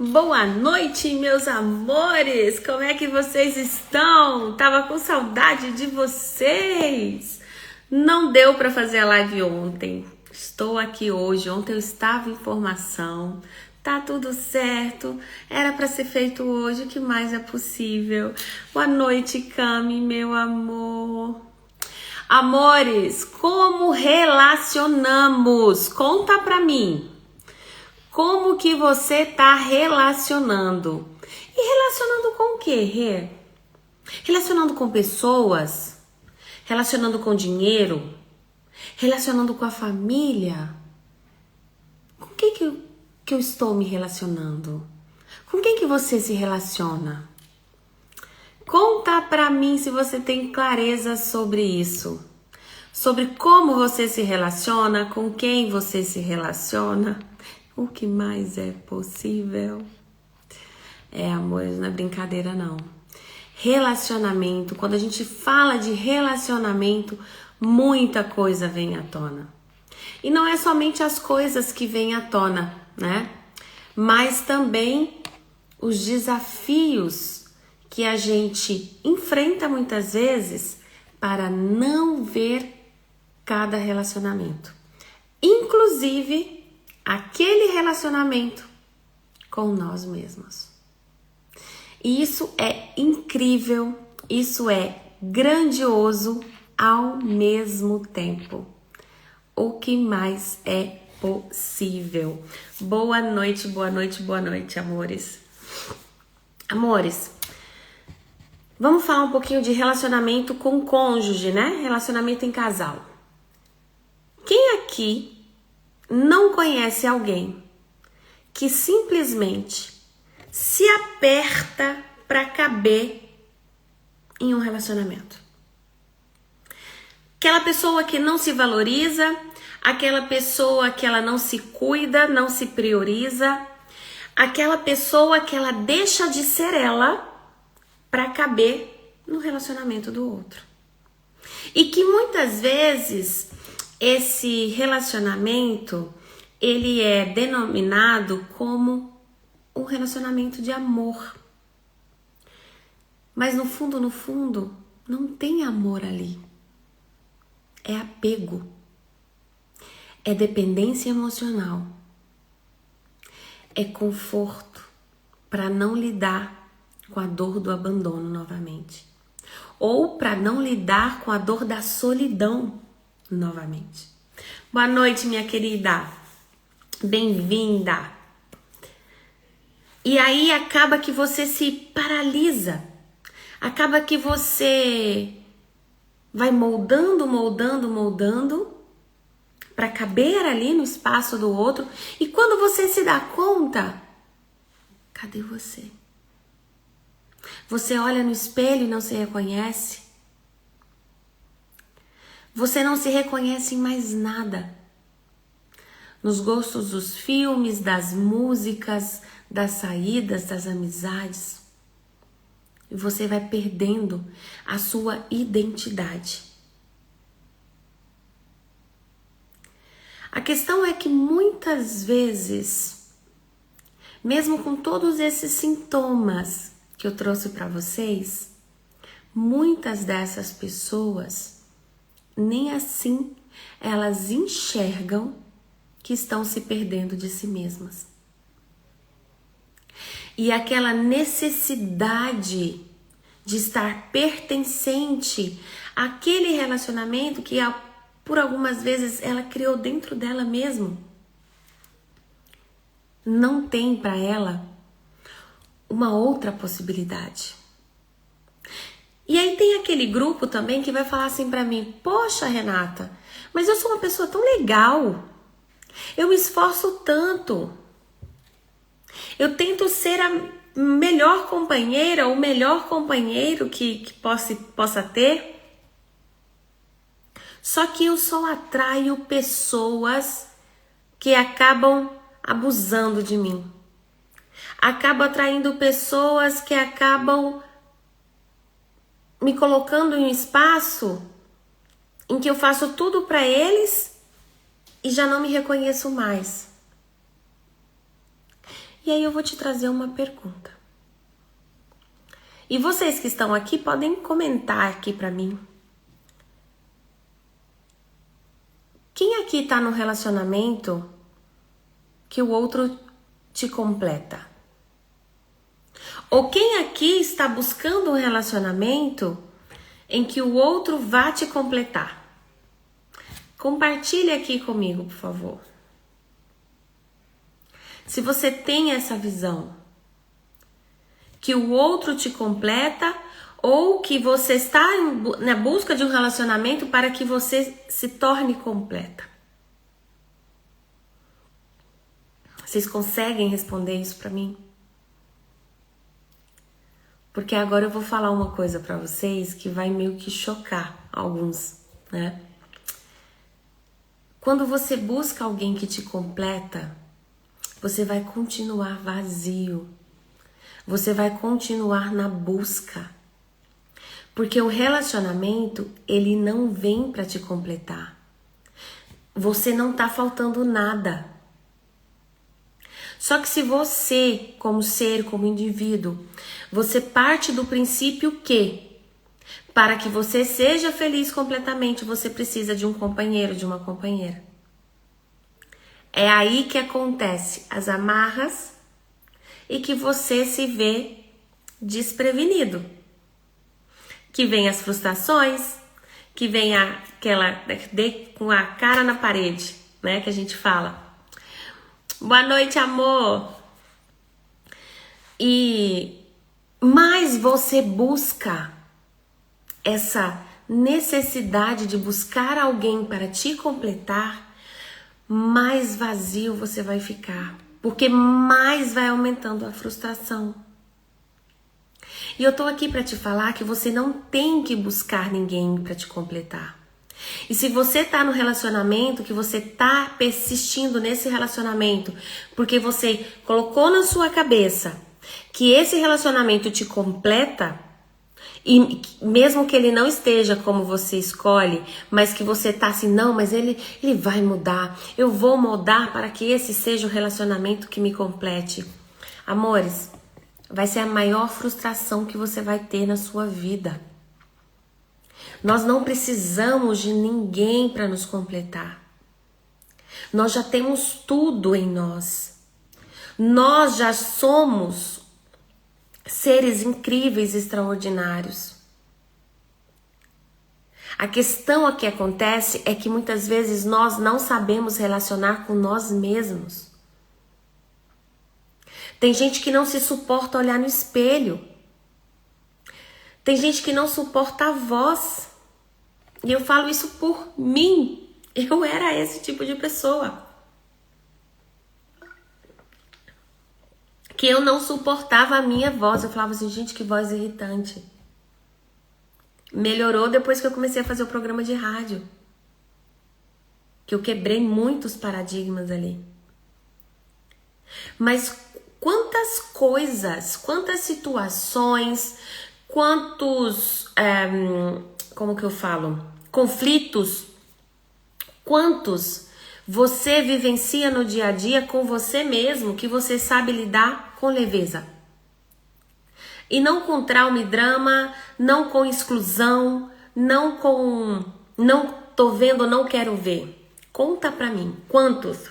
Boa noite, meus amores! Como é que vocês estão? Tava com saudade de vocês! Não deu para fazer a live ontem. Estou aqui hoje. Ontem eu estava em formação. Tá tudo certo. Era para ser feito hoje. O que mais é possível? Boa noite, Cami, meu amor. Amores, como relacionamos? Conta pra mim. Como que você tá relacionando? E relacionando com o quê, Rê? Relacionando com pessoas? Relacionando com dinheiro? Relacionando com a família? Com quem que eu estou me relacionando? Com quem que você se relaciona? Conta pra mim se você tem clareza sobre isso. Sobre como você se relaciona, com quem você se relaciona. O que mais é possível? Amores, não é brincadeira não. Relacionamento, quando a gente fala de relacionamento, muita coisa vem à tona. E não é somente as coisas que vêm à tona, né? Mas também os desafios que a gente enfrenta muitas vezes para não ver cada relacionamento. Inclusive aquele relacionamento com nós mesmos. E isso é incrível, isso é grandioso ao mesmo tempo. O que mais é possível? Boa noite, boa noite, boa noite, amores. Amores, vamos falar um pouquinho de relacionamento com cônjuge, né? Relacionamento em casal. Quem aqui não conhece alguém que simplesmente se aperta para caber em um relacionamento? Aquela pessoa que não se valoriza, aquela pessoa que ela não se cuida, não se prioriza, aquela pessoa que ela deixa de ser ela para caber no relacionamento do outro. E que muitas vezes esse relacionamento, ele é denominado como um relacionamento de amor. Mas no fundo, não tem amor ali. É apego. É dependência emocional. É conforto para não lidar com a dor do abandono novamente. Ou para não lidar com a dor da solidão novamente. Boa noite, minha querida. Bem-vinda. E aí acaba que você se paralisa. Acaba que você vai moldando para caber ali no espaço do outro. E quando você se dá conta, cadê você? Você olha no espelho e não se reconhece. Você não se reconhece em mais nada. Nos gostos dos filmes, das músicas, das saídas, das amizades. E você vai perdendo a sua identidade. A questão é que muitas vezes, mesmo com todos esses sintomas que eu trouxe para vocês, muitas dessas pessoas, nem assim elas enxergam que estão se perdendo de si mesmas. E aquela necessidade de estar pertencente àquele relacionamento que por algumas vezes ela criou dentro dela mesmo, não tem para ela uma outra possibilidade. E aí tem aquele grupo também que vai falar assim para mim: poxa, Renata, mas eu sou uma pessoa tão legal, eu me esforço tanto, eu tento ser a melhor companheira, o melhor companheiro que possa ter, só que eu só atraio pessoas que acabam abusando de mim. Acabo atraindo pessoas que acabam me colocando em um espaço em que eu faço tudo para eles e já não me reconheço mais. E aí eu vou te trazer uma pergunta. E vocês que estão aqui podem comentar aqui pra mim. Quem aqui tá no relacionamento que o outro te completa? Ou quem aqui está buscando um relacionamento em que o outro vá te completar? Compartilhe aqui comigo, por favor. Se você tem essa visão, que o outro te completa ou que você está na busca de um relacionamento para que você se torne completa. Vocês conseguem responder isso para mim? Porque agora eu vou falar uma coisa para vocês que vai meio que chocar alguns, né? Quando você busca alguém que te completa, você vai continuar vazio. Você vai continuar na busca. Porque o relacionamento, ele não vem para te completar. Você não tá faltando nada. Só que se você, como ser, como indivíduo, você parte do princípio que, para que você seja feliz completamente, você precisa de um companheiro, de uma companheira. É aí que acontece as amarras e que você se vê desprevenido. Que vem as frustrações, que vem aquela com a cara na parede, né, que a gente fala. Boa noite, amor. E mais você busca essa necessidade de buscar alguém para te completar, mais vazio você vai ficar, porque mais vai aumentando a frustração. E eu tô aqui para te falar que você não tem que buscar ninguém para te completar. E se você tá no relacionamento, que você tá persistindo nesse relacionamento, porque você colocou na sua cabeça que esse relacionamento te completa, e mesmo que ele não esteja como você escolhe, mas que você tá assim, não, mas ele vai mudar, eu vou mudar para que esse seja o relacionamento que me complete. Amores, vai ser a maior frustração que você vai ter na sua vida. Nós não precisamos de ninguém para nos completar. Nós já temos tudo em nós. Nós já somos seres incríveis, extraordinários. A questão que acontece é que muitas vezes nós não sabemos relacionar com nós mesmos. Tem gente que não se suporta olhar no espelho. Tem gente que não suporta a voz. E eu falo isso por mim. Eu era esse tipo de pessoa. Que eu não suportava a minha voz. Eu falava assim, gente, que voz irritante. Melhorou depois que eu comecei a fazer o programa de rádio. Que eu quebrei muitos paradigmas ali. Mas quantas coisas, quantas situações, quantos, como que eu falo? Conflitos, quantos você vivencia no dia a dia com você mesmo, que você sabe lidar com leveza. E não com trauma e drama, não com exclusão, não com não tô vendo, não quero ver. Conta pra mim, quantos?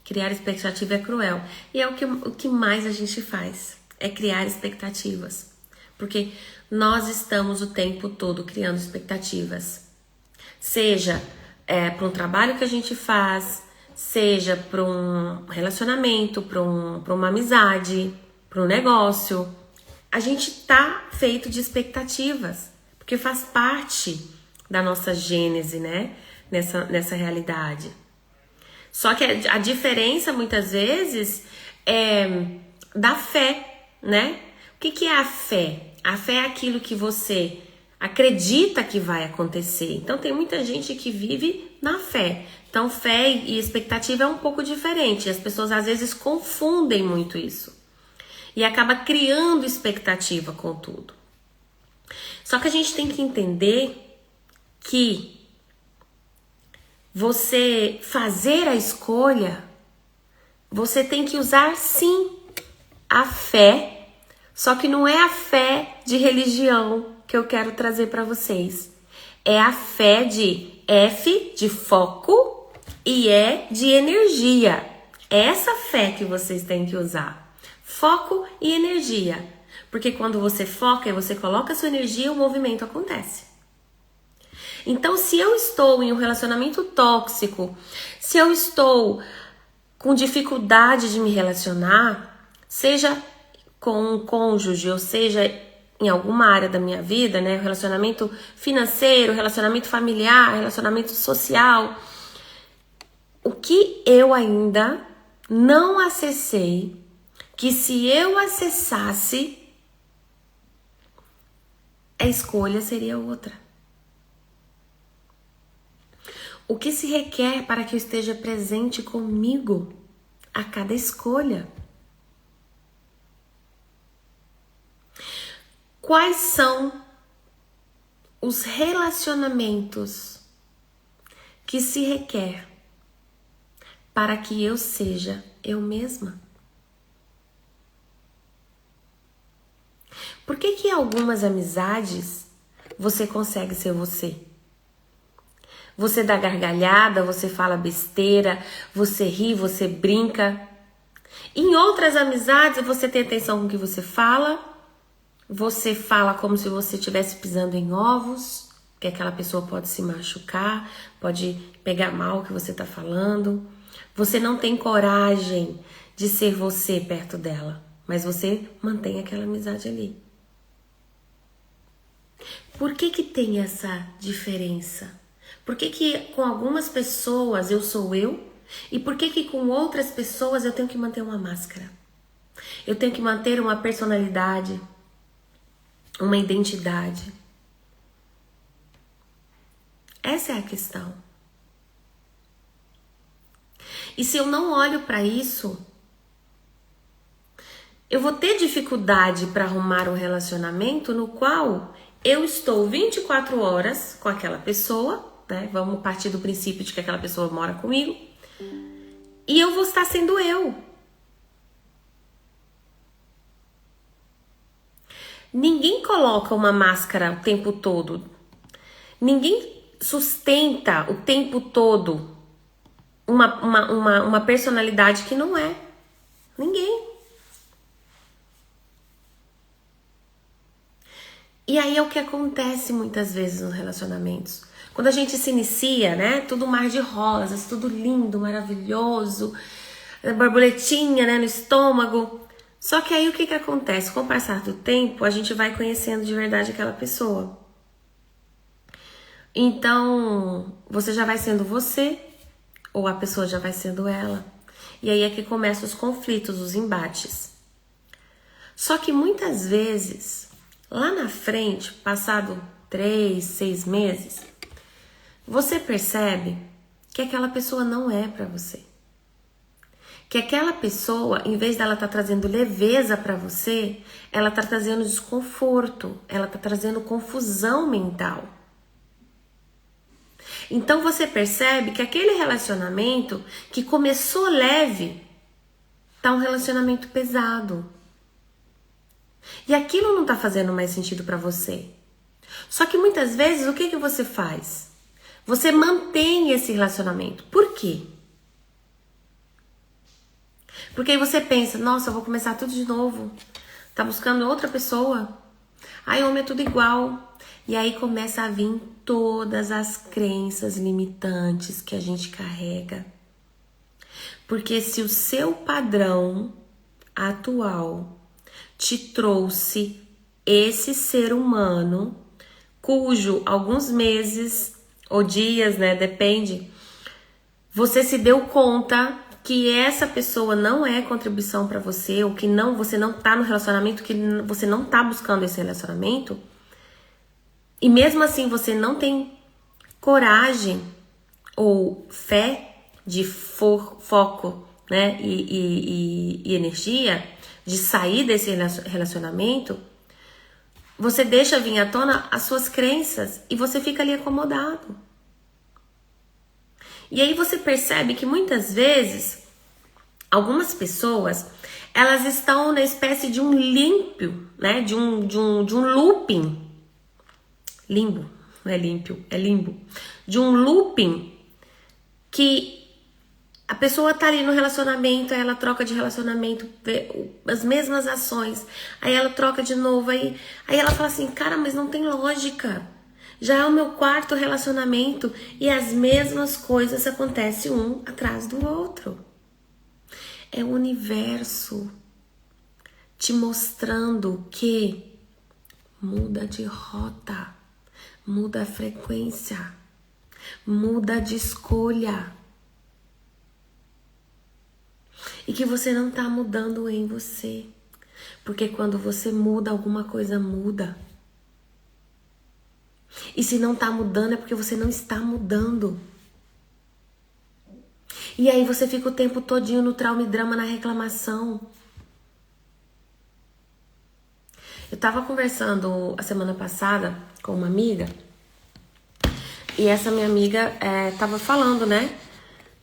Criar expectativa é cruel. E é o que mais a gente faz, é criar expectativas. Porque nós estamos o tempo todo criando expectativas. Seja para um trabalho que a gente faz, seja para um relacionamento, para uma amizade, para um negócio. A gente tá feito de expectativas, porque faz parte da nossa gênese, né? Nessa realidade. Só que a diferença, muitas vezes, é da fé, né? O que é a fé? A fé é aquilo que você acredita que vai acontecer. Então, tem muita gente que vive na fé. Então, fé e expectativa é um pouco diferente. As pessoas, às vezes, confundem muito isso. E acaba criando expectativa com tudo. Só que a gente tem que entender que você fazer a escolha você tem que usar sim a fé, só que não é a fé de religião que eu quero trazer para vocês. É a fé de F de foco e E de energia. É essa fé que vocês têm que usar. Foco e energia. Porque quando você foca e você coloca a sua energia, o movimento acontece. Então, se eu estou em um relacionamento tóxico, se eu estou com dificuldade de me relacionar, seja com um cônjuge, ou seja, em alguma área da minha vida, né? Relacionamento financeiro, relacionamento familiar, relacionamento social. O que eu ainda não acessei, que se eu acessasse, a escolha seria outra. O que se requer para que eu esteja presente comigo a cada escolha? Quais são os relacionamentos que se requer para que eu seja eu mesma? Por que que em algumas amizades você consegue ser você? Você dá gargalhada, você fala besteira, você ri, você brinca. Em outras amizades você tem atenção com o que você fala como se você estivesse pisando em ovos, que aquela pessoa pode se machucar, pode pegar mal o que você está falando. Você não tem coragem de ser você perto dela, mas você mantém aquela amizade ali. Por que que tem essa diferença? Por que que com algumas pessoas eu sou eu e por que que com outras pessoas eu tenho que manter uma máscara? Eu tenho que manter uma personalidade, uma identidade. Essa é a questão. E se eu não olho para isso, eu vou ter dificuldade para arrumar um relacionamento no qual eu estou 24 horas com aquela pessoa, né? Vamos partir do princípio de que aquela pessoa mora comigo. E eu vou estar sendo eu. Ninguém coloca uma máscara o tempo todo. Ninguém sustenta o tempo todo uma personalidade que não é. Ninguém. E aí é o que acontece muitas vezes nos relacionamentos. Quando a gente se inicia, né? Tudo um mar de rosas, tudo lindo, maravilhoso, borboletinha, né, no estômago. Só que aí o que que acontece? Com o passar do tempo, a gente vai conhecendo de verdade aquela pessoa. Então, você já vai sendo você, ou a pessoa já vai sendo ela. E aí é que começam os conflitos, os embates. Só que muitas vezes, lá na frente, passado 3, 6 meses, você percebe que aquela pessoa não é para você. Que aquela pessoa, em vez dela estar trazendo leveza para você, ela está trazendo desconforto, ela está trazendo confusão mental. Então você percebe que aquele relacionamento que começou leve, tá um relacionamento pesado. E aquilo não tá fazendo mais sentido para você. Só que muitas vezes o que que você faz? Você mantém esse relacionamento. Por quê? Porque aí você pensa, nossa, eu vou começar tudo de novo. Tá buscando outra pessoa? Ai, homem é tudo igual. E aí começa a vir todas as crenças limitantes que a gente carrega. Porque se o seu padrão atual te trouxe esse ser humano, cujo alguns meses ou dias, né, depende, você se deu conta que essa pessoa não é contribuição para você, ou que não, você não tá no relacionamento, que você não tá buscando esse relacionamento, e mesmo assim você não tem coragem ou fé de foco, né, e energia de sair desse relacionamento, você deixa vir à tona as suas crenças e você fica ali acomodado. E aí você percebe que muitas vezes Algumas pessoas, elas estão na espécie de um limpo, né? De um looping. Limbo, não é límpio, é limbo. De um looping que a pessoa tá ali no relacionamento, aí ela troca de relacionamento, as mesmas ações, aí ela troca de novo, aí ela fala assim, cara, mas não tem lógica. Já é o meu quarto relacionamento e as mesmas coisas acontecem um atrás do outro. É o universo te mostrando que muda de rota, muda a frequência, muda de escolha. E que você não tá mudando em você. Porque quando você muda, alguma coisa muda. E se não tá mudando, é porque você não está mudando. E aí você fica o tempo todinho no trauma e drama, na reclamação. Eu tava conversando a semana passada com uma amiga. E essa minha amiga tava falando, né?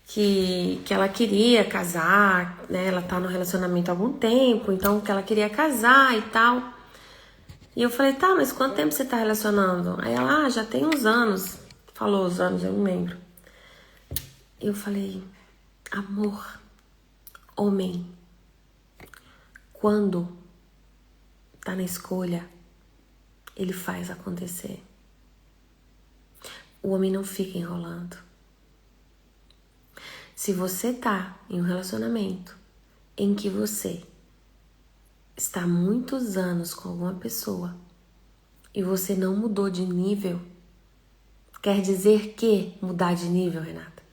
Que ela queria casar, né? Ela tá no relacionamento há algum tempo, então que ela queria casar e tal. E eu falei, tá, mas quanto tempo você tá relacionando? Aí ela, já tem uns anos. Falou os anos, eu não lembro. Eu falei, amor, homem, quando tá na escolha, ele faz acontecer. O homem não fica enrolando. Se você tá em um relacionamento em que você está há muitos anos com alguma pessoa e você não mudou de nível, quer dizer que mudar de nível, Renata?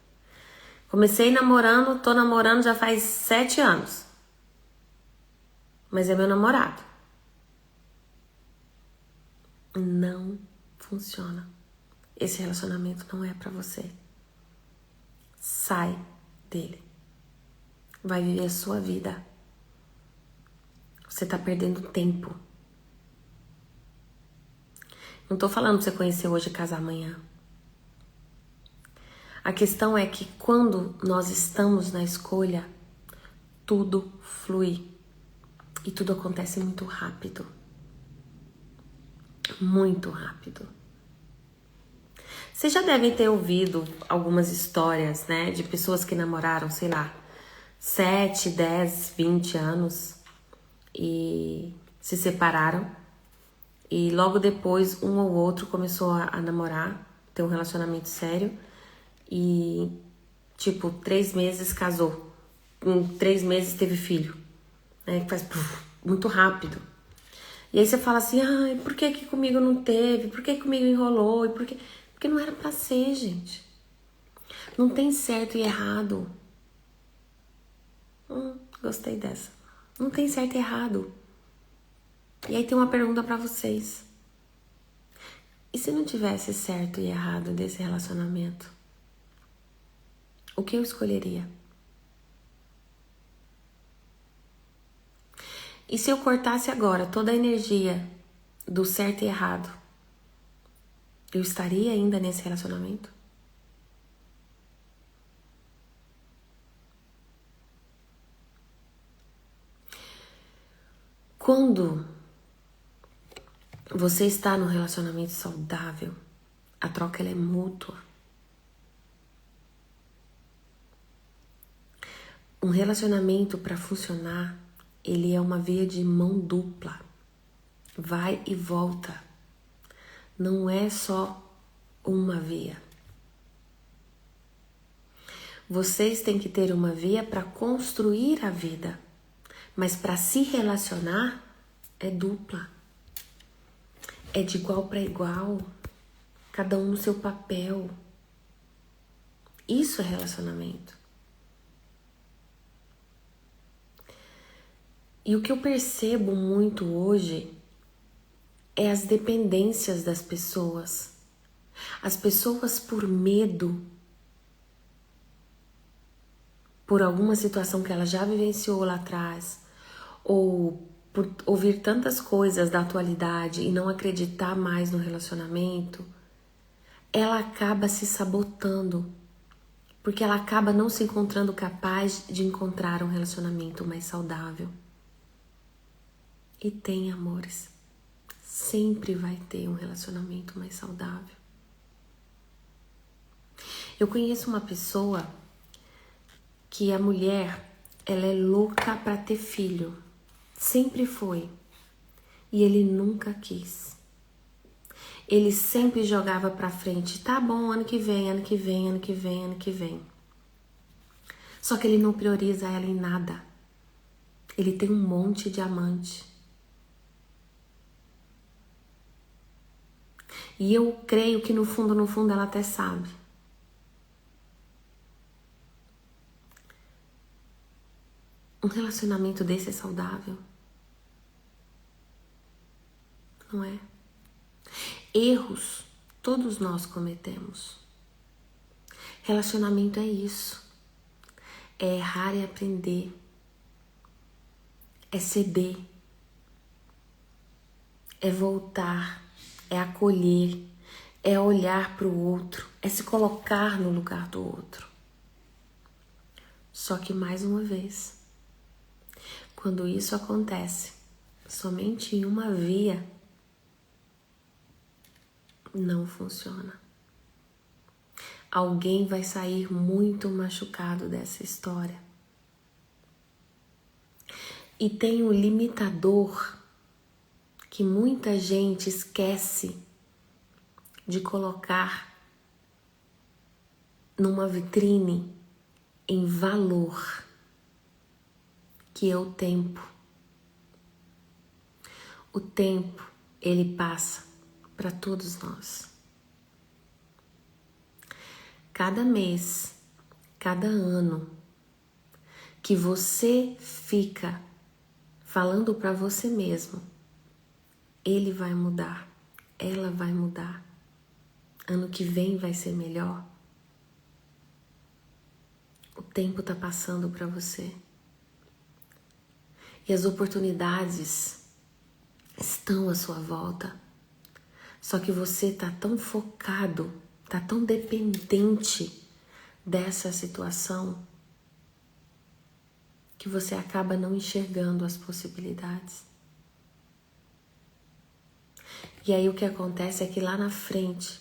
Comecei namorando, tô namorando já faz 7 anos. Mas é meu namorado. Não funciona. Esse relacionamento não é pra você. Sai dele. Vai viver a sua vida. Você tá perdendo tempo. Não tô falando pra você conhecer hoje e casar amanhã. A questão é que quando nós estamos na escolha, tudo flui. E tudo acontece muito rápido. Muito rápido. Vocês já devem ter ouvido algumas histórias, né? De pessoas que namoraram, sei lá, 7, 10, 20 anos e se separaram. E logo depois um ou outro começou a namorar, ter um relacionamento sério. E, tipo, 3 meses casou. Em 3 meses teve filho. Né? Faz muito rápido. E aí você fala assim, ai, por que comigo não teve? Por que comigo enrolou? Porque não era pra ser, gente. Não tem certo e errado. Gostei dessa. Não tem certo e errado. E aí tem uma pergunta pra vocês. E se não tivesse certo e errado desse relacionamento? O que eu escolheria? E se eu cortasse agora toda a energia do certo e errado? Eu estaria ainda nesse relacionamento? Quando você está num relacionamento saudável, a troca ela é mútua. Um relacionamento para funcionar, ele é uma via de mão dupla. Vai e volta. Não é só uma via. Vocês têm que ter uma via para construir a vida, mas para se relacionar é dupla. É de igual para igual, cada um no seu papel. Isso é relacionamento. E o que eu percebo muito hoje é as dependências das pessoas. As pessoas por medo, por alguma situação que ela já vivenciou lá atrás, ou por ouvir tantas coisas da atualidade e não acreditar mais no relacionamento, ela acaba se sabotando Porque ela acaba não se encontrando capaz de encontrar um relacionamento mais saudável. E tem, amores, sempre vai ter um relacionamento mais saudável. Eu conheço uma pessoa que a mulher, ela é louca para ter filho. Sempre foi. E ele nunca quis. Ele sempre jogava pra frente. Tá bom, ano que vem, ano que vem, ano que vem, ano que vem. Só que ele não prioriza ela em nada. Ele tem um monte de amante. E eu creio que no fundo, ela até sabe. Um relacionamento desse é saudável? Não é? Erros todos nós cometemos. Relacionamento é isso. É errar e aprender. É ceder. É voltar. É acolher. É olhar para o outro. É se colocar no lugar do outro. Só que mais uma vez, quando isso acontece somente em uma via, não funciona. Alguém vai sair muito machucado dessa história. E tem um limitador que muita gente esquece de colocar numa vitrine em valor, que é o tempo. O tempo, ele passa para todos nós. Cada mês, cada ano que você fica falando para você mesmo, ele vai mudar, ela vai mudar, ano que vem vai ser melhor. O tempo tá passando para você. E as oportunidades estão à sua volta. Só que você tá tão focado, tá tão dependente dessa situação que você acaba não enxergando as possibilidades. E aí o que acontece é que lá na frente,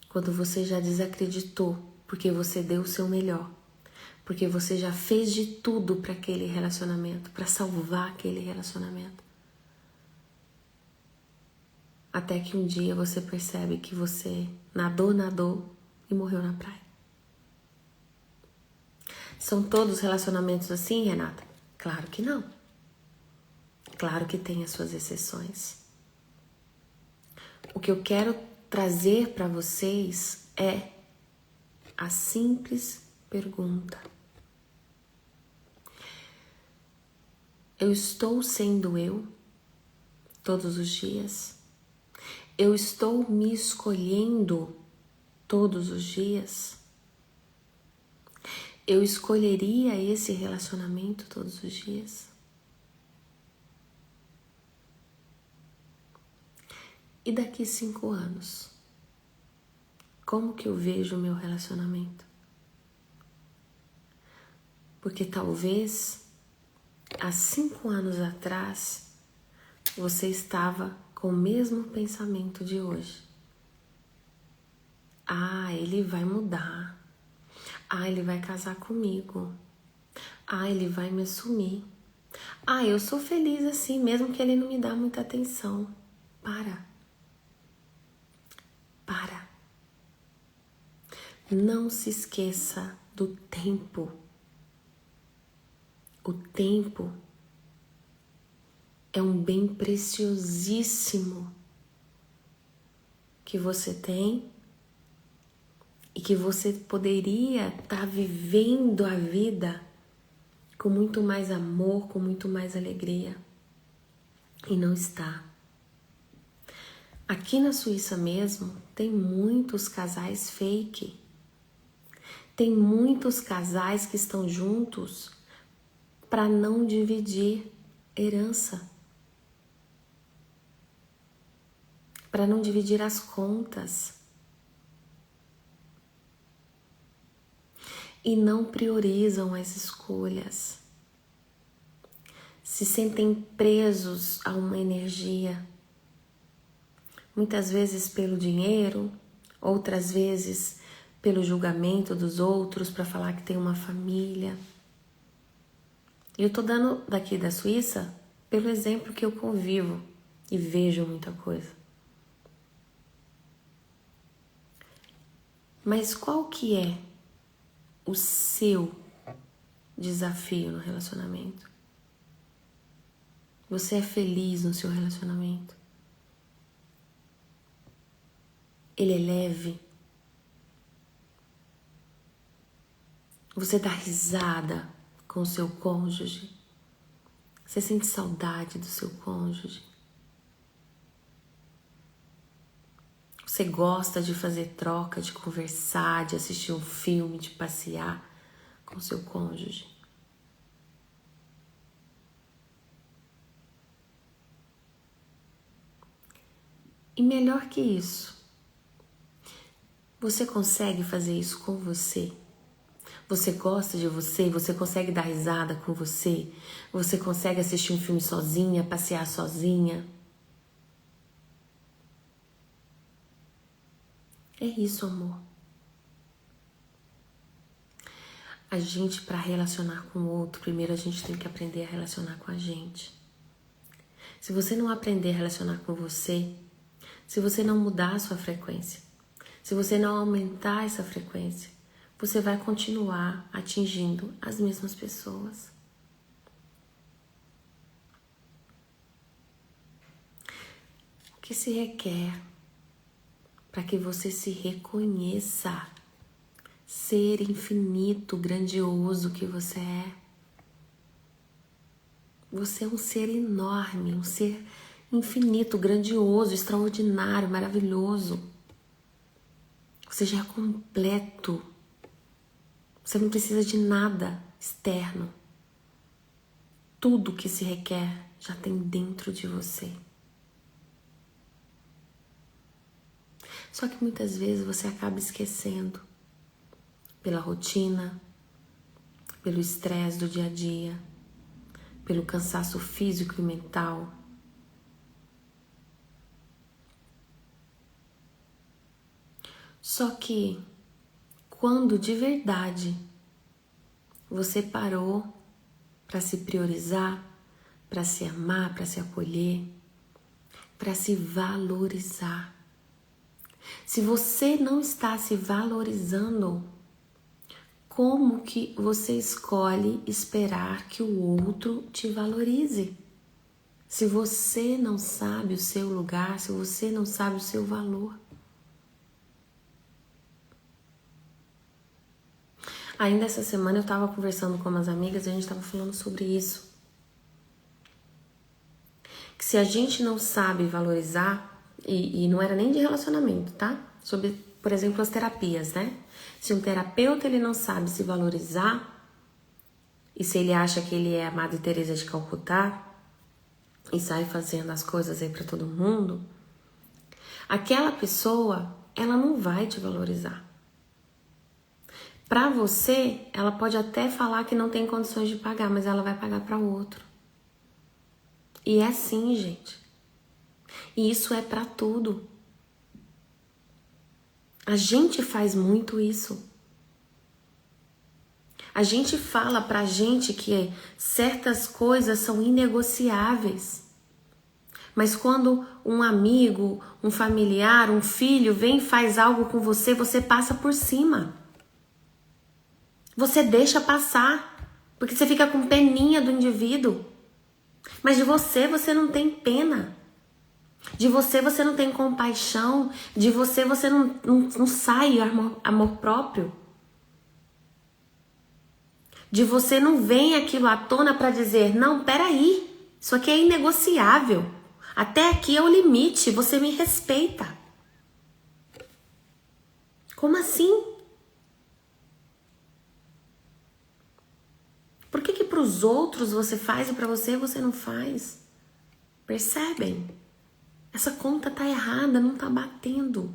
quando você já desacreditou, porque você deu o seu melhor, porque você já fez de tudo para aquele relacionamento, para salvar aquele relacionamento, até que um dia você percebe que você nadou e morreu na praia. São todos relacionamentos assim, Renata? Claro que não. Claro que tem as suas exceções. O que eu quero trazer para vocês é a simples pergunta: eu estou sendo eu todos os dias? Eu estou me escolhendo todos os dias? Eu escolheria esse relacionamento todos os dias? E daqui 5 anos? Como que eu vejo o meu relacionamento? Porque talvez há 5 anos atrás você estava com o mesmo pensamento de hoje. Ah, ele vai mudar. Ah, ele vai casar comigo. Ah, ele vai me assumir. Ah, eu sou feliz assim, mesmo que ele não me dá muita atenção. Para. Não se esqueça do tempo. O tempo é um bem preciosíssimo que você tem e que você poderia estar vivendo a vida com muito mais amor, com muito mais alegria. E não está. Aqui na Suíça mesmo, tem muitos casais fake. Tem muitos casais que estão juntos para não dividir herança. Para não dividir as contas. e não priorizam as escolhas. Se sentem presos a uma energia, muitas vezes pelo dinheiro, outras vezes pelo julgamento dos outros para falar que tem uma família. E eu tô dando daqui da Suíça pelo exemplo que eu convivo e vejo muita coisa. Mas qual que é o seu desafio no relacionamento? Você é feliz no seu relacionamento? Ele é leve? Você dá risada com o seu cônjuge? Você sente saudade do seu cônjuge? Você gosta de fazer troca, de conversar, de assistir um filme, de passear com o seu cônjuge? E melhor que isso, você consegue fazer isso com você? Você gosta de você? Você consegue dar risada com você? Você consegue assistir um filme sozinha, passear sozinha? É isso, amor. A gente, para relacionar com o outro, primeiro a gente tem que aprender a relacionar com a gente. Se você não aprender a relacionar com você, se você não mudar a sua frequência, se você não aumentar essa frequência, você vai continuar atingindo as mesmas pessoas. O que se requer para que você se reconheça ser infinito, grandioso que você é? Você é um ser enorme, um ser infinito, grandioso, extraordinário, maravilhoso. Você já é completo. Você não precisa de nada externo. Tudo que se requer já tem dentro de você. Só que muitas vezes você acaba esquecendo, pela rotina, pelo estresse do dia a dia, pelo cansaço físico e mental. Só que quando de verdade você parou para se priorizar, para se amar, para se acolher, para se valorizar. Se você não está se valorizando, como que você escolhe esperar que o outro te valorize? Se você não sabe o seu lugar, se você não sabe o seu valor. Ainda essa semana eu estava conversando com umas amigas e a gente estava falando sobre isso. Que se a gente não sabe valorizar, e não era nem de relacionamento, tá? Sobre, por exemplo, as terapias, né? Se um terapeuta ele não sabe se valorizar, e se ele acha que ele é a Madre Teresa de Calcutá, e sai fazendo as coisas aí pra todo mundo, aquela pessoa, ela não vai te valorizar. Pra você, ela pode até falar que não tem condições de pagar, mas ela vai pagar pra outro. E é assim, gente. E isso é pra tudo. A gente faz muito isso. A gente fala pra gente que certas coisas são inegociáveis. Mas quando um amigo, um familiar, um filho vem e faz algo com você, você passa por cima. Você deixa passar, porque você fica com peninha do indivíduo. Mas de você, você não tem pena. De você, você não tem compaixão. De você, você não sai amor próprio. De você não vem aquilo à tona para dizer, não, peraí, isso aqui é inegociável. Até aqui é o limite, você me respeita. Como assim? Por que para os outros você faz e para você não faz? Percebem? Essa conta tá errada, não tá batendo.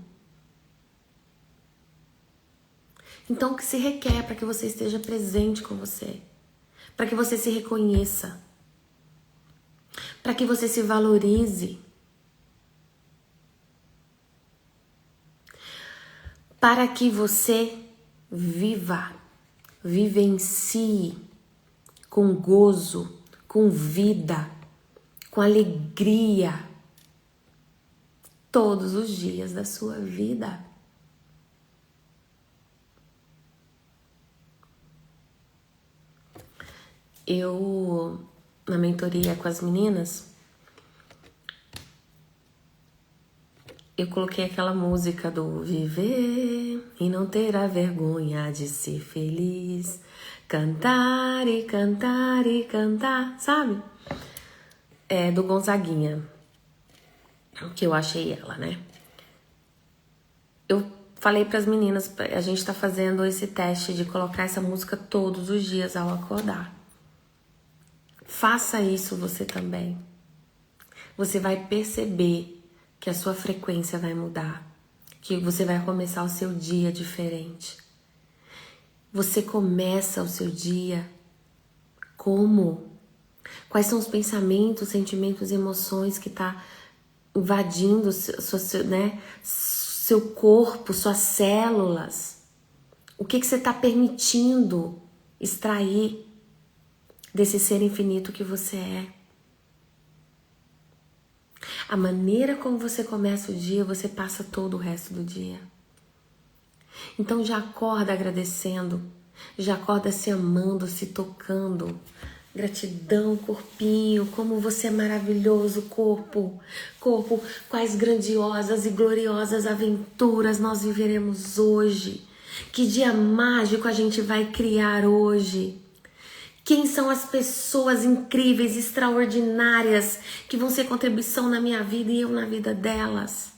Então, o que se requer para que você esteja presente com você? Para que você se reconheça? Para que você se valorize? Para que você vivencie com gozo, com vida, com alegria, todos os dias da sua vida. Eu, na mentoria com as meninas, eu coloquei aquela música do viver e não terá vergonha de ser feliz, cantar e cantar e cantar, sabe? É do Gonzaguinha, que eu achei ela, né? Eu falei para as meninas, a gente tá fazendo esse teste de colocar essa música todos os dias ao acordar. Faça isso você também. Você vai perceber que a sua frequência vai mudar, que você vai começar o seu dia diferente. Você começa o seu dia como? Quais são os pensamentos, sentimentos, emoções que tá invadindo seu corpo, suas células? O que você tá permitindo extrair desse ser infinito que você é? A maneira como você começa o dia, você passa todo o resto do dia. Então já acorda agradecendo, já acorda se amando, se tocando. Gratidão, corpinho, como você é maravilhoso, corpo. Corpo, quais grandiosas e gloriosas aventuras nós viveremos hoje. Que dia mágico a gente vai criar hoje. Quem são as pessoas incríveis, extraordinárias, que vão ser contribuição na minha vida e eu na vida delas?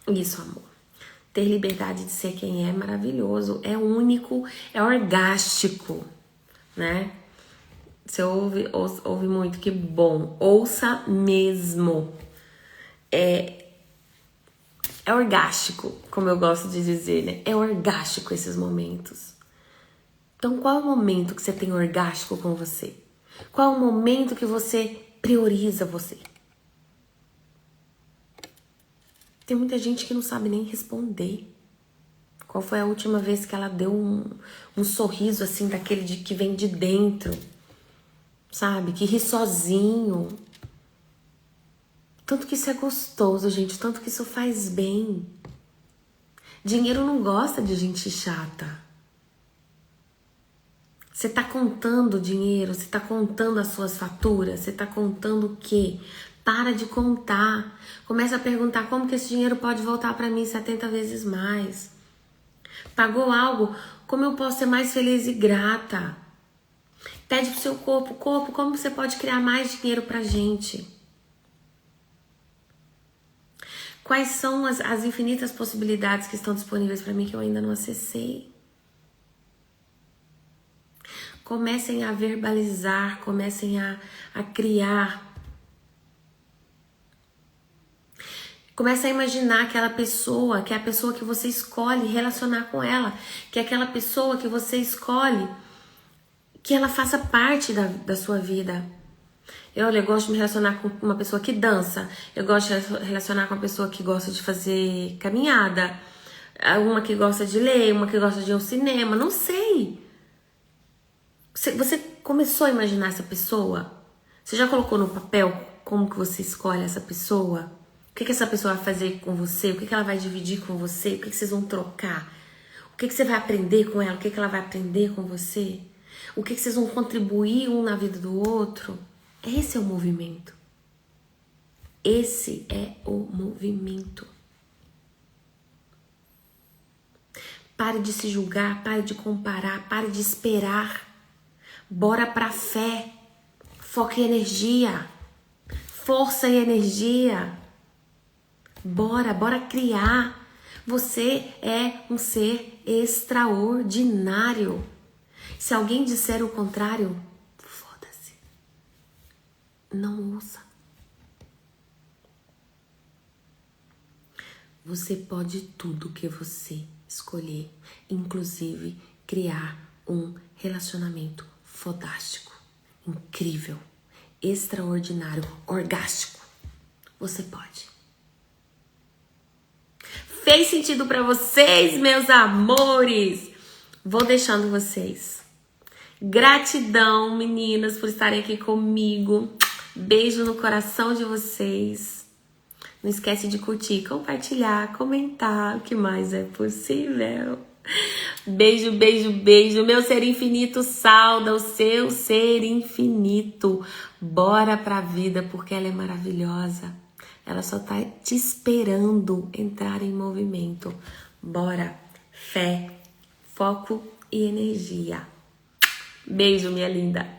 Isso, amor. Ter liberdade de ser quem é maravilhoso, é único, é orgástico, né? Você ouve muito, que bom. Ouça mesmo. É orgástico, como eu gosto de dizer, né? É orgástico esses momentos. Então, qual é o momento que você tem orgástico com você? Qual é o momento que você prioriza você? Tem muita gente que não sabe nem responder. Qual foi a última vez que ela deu um sorriso assim, daquele que vem de dentro? Sabe? Que ri sozinho. Tanto que isso é gostoso, gente. Tanto que isso faz bem. Dinheiro não gosta de gente chata. Você tá contando dinheiro, você tá contando as suas faturas, você tá contando o quê? Para de contar. Começa a perguntar como que esse dinheiro pode voltar para mim 70 vezes mais. Pagou algo, como eu posso ser mais feliz e grata? Pede pro seu corpo, como você pode criar mais dinheiro pra gente? Quais são as infinitas possibilidades que estão disponíveis para mim que eu ainda não acessei? Comecem a verbalizar, comecem a criar. Comece a imaginar aquela pessoa, que é a pessoa que você escolhe relacionar com ela, que é aquela pessoa que você escolhe que ela faça parte da sua vida. Eu gosto de me relacionar com uma pessoa que dança, eu gosto de relacionar com uma pessoa que gosta de fazer caminhada, uma que gosta de ler, uma que gosta de ir ao cinema, não sei. Você começou a imaginar essa pessoa? Você já colocou no papel como que você escolhe essa pessoa? O que essa pessoa vai fazer com você? O que ela vai dividir com você? O que vocês vão trocar? O que você vai aprender com ela? O que ela vai aprender com você? O que vocês vão contribuir um na vida do outro? Esse é o movimento. Esse é o movimento. Pare de se julgar, pare de comparar, pare de esperar. Bora pra fé. Foco e energia. Força e energia. Bora criar. Você é um ser extraordinário. Se alguém disser o contrário, foda-se. Não ouça. Você pode tudo que você escolher, inclusive criar um relacionamento fodástico, incrível, extraordinário, orgástico. Você pode. Fez sentido pra vocês, meus amores? Vou deixando vocês. Gratidão, meninas, por estarem aqui comigo. Beijo no coração de vocês. Não esquece de curtir, compartilhar, comentar, o que mais é possível. Beijo, beijo, beijo. Meu ser infinito sauda o seu ser infinito. Bora pra vida, porque ela é maravilhosa. Ela só tá te esperando entrar em movimento. Bora. Fé, foco e energia. Beijo, minha linda.